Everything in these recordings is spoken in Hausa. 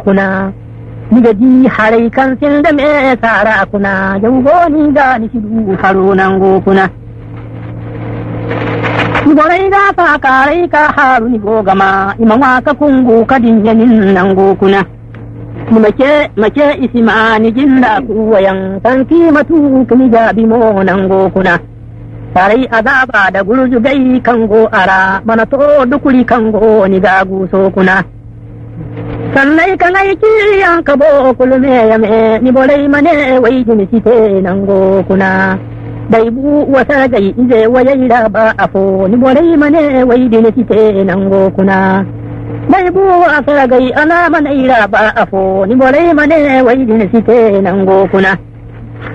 kuna ni gaji harai kan sin da me sara kuna jango ni ga ni shidu haro nan go kuna ni borai ga fa karai ka haru ni go gama imawa ka kungu kadin yanin nan go kuna ni make isima ni jinda kuwayan kan kimatu kini jabi mo nan go kuna sarai azaba da gurju gai kango ara mana to dukuri kango ni ga guso kuna sannai kanai ki an kabo kulme yame ni bolai mane wai jini site nango kuna daibu wasa gai ije wayai da ba afo ni bolai mane wai jini site nango kuna daibu wasa gai ana manai da ba afo ni bolai mane wai jini site nango kuna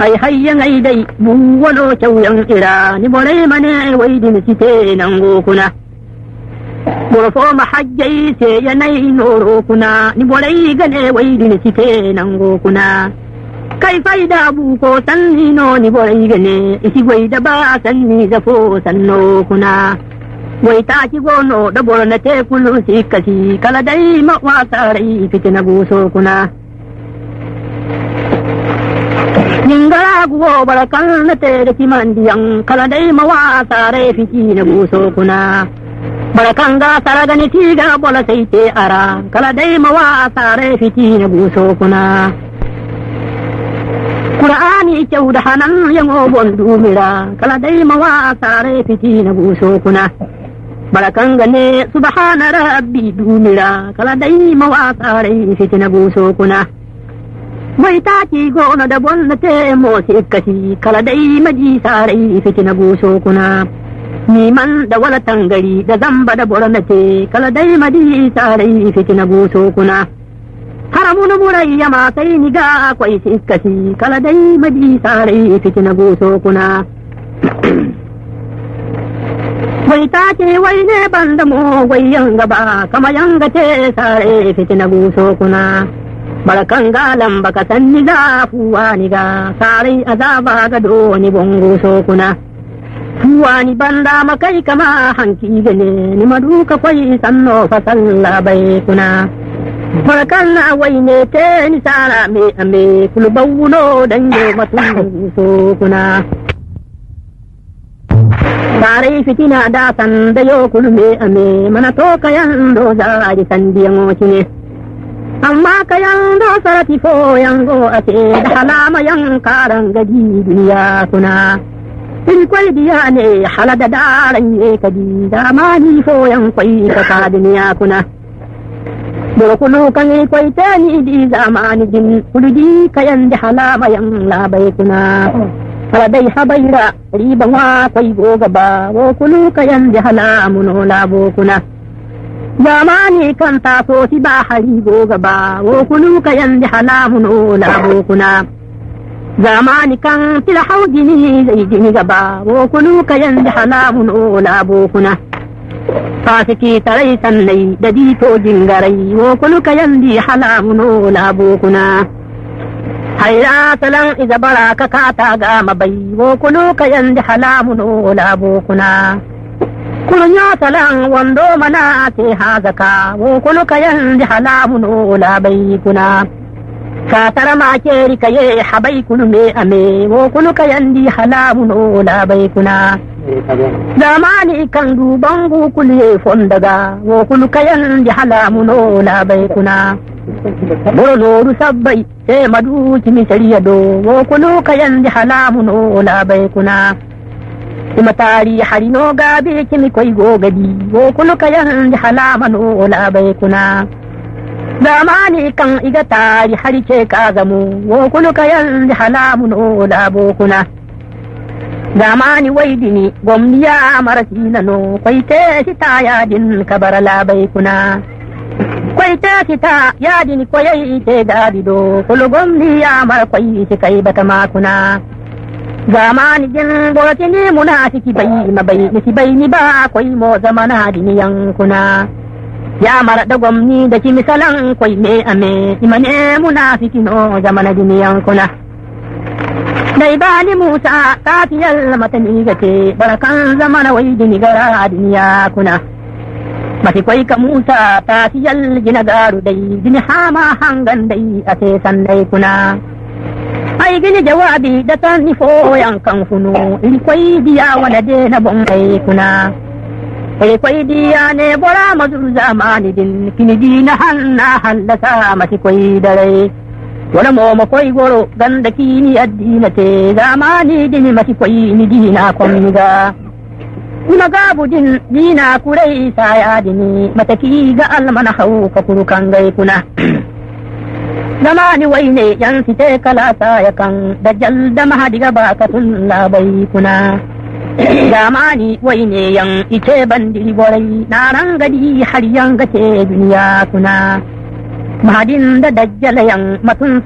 ai hayyan ai dai buwano kyauyan ira ni bolai mane wai jini site nango kuna Borfo mahajjai se yanayi noro kuna ni bolai gane wai dini site nango kuna kai faida bu ko sanni no ni bolai gane isi gwai da ba sanni zafo sanno kuna wai ta ki gono da borna te kulu sikasi kala dai ma wasarai fitina buso kuna ningara guo barakan na te da kimandiyan kala dai ma wasarai fitina buso kuna barakanga saragani tiga bola saite ara kala dai mawa sare fiti na guso kuna Qur'ani kyauda hanan yango bondu mira kala dai mawa sare fiti na guso kuna barakanga ne subhana rabbi dumira kala dai mawa sare fiti na guso kuna mai taki gona da bonna te mo sikati kala dai maji sare fiti na guso kuna Niman da wala tangari da zamba da borna ce kala dai madi sarai fitina guso kuna haramun burai yama sai ni ga akwai sikati kala dai madi sarai fitina guso kuna wai ta ce wai ne banda mu wai yanga ba kama yanga ce sarai fitina guso kuna barakan galan baka san ni ga fuwa ni ga sarai azaba ga do ni bongo so kuna Wani banda makai kama hanki gane ni maduka kwai sanno fasalla bai kuna Farkan na wai ne te ni sara me ame kulubawuno dange matun so kuna Bare fitina da san da yo kulme ame mana to kayan do za di sandiyan ne Amma kayan do sarati fo yango ate da halama yan karan gadi duniya kuna In kwai diya ne halada daran ye kadi da mani fo yan kwai ka duniya kuna Burkulu kan kwai tani di zamani din kuludi kayan da halama yan labai kuna Haladai habaira riban wa kwai go gaba wo kulu kayan da halamuno labo kuna Zamani kan taso ti ba hari go gaba wo kulu kayan da halamuno labo kuna Zamani kan tila haujini zai jini gaba wo kulu kayan da halamun ola bokuna fasiki tarai sannai da dito jingarai wo kulu kayan di halamun ola bokuna haira talan iza baraka kata ga mabai wo kulu kayan di halamun ola bokuna kulunya talan wando mana te hazaka wo kulu kayan di halamun ola bai kuna Katara ma keri kaye habai kulme ame wo kulu kayandi halamun ola bai kuna Zamani kan dubangu kulye fondaga wo kulu kayandi halamun ola bai kuna Boro noru sabbai se madu kimi sariya do wo kulu kayandi halamun ola bai kuna Imatari harino gabe kimi koi gogadi wo kulu kayandi halamun ola bai kuna Zamani kan iga tari harice ka zamu wo kulu kayan da halamun ola bokuna Zamani waidini gwamniya marasi nano kwaite sita yadin kabara labai kuna kwaite sita yadin kwayai ite gadido kulu gwamniya mara kwai shi kai bata makuna Zamani din borotini munafiki bai mabai nisi bai ni ba kwai mo zamana diniyan kuna Ya mara da gwamni da ki misalan kwai me ame imane munafiki no zamana duniyan kuna Dai bani Musa kafiyar matani gate barakan zamana wai dini gara duniya kuna mati kwai ka Musa ta siyal gina garu dai gini hama hangan dai a sai sandai kuna ai gini jawabi da tan ni fo yankan funu in kwai diya wala de na bon ai kuna ai kwai diya ne bora mazur zamani din kini dina hanna hallasa mati kwai dare wala mo ma kwai goro ganda kini addina te zamani din mati kwai ni dina komiga ni magabu din dina kurai saya dini mataki ga almana hau ka kurukan gai kuna zamani wai ne yan fite kala saya kan dajjal da mahadiga bakatun labai kuna zamani wai ne yan ice bandi borai na rangadi har yan gace duniya kuna mahadin da dajjal yan matun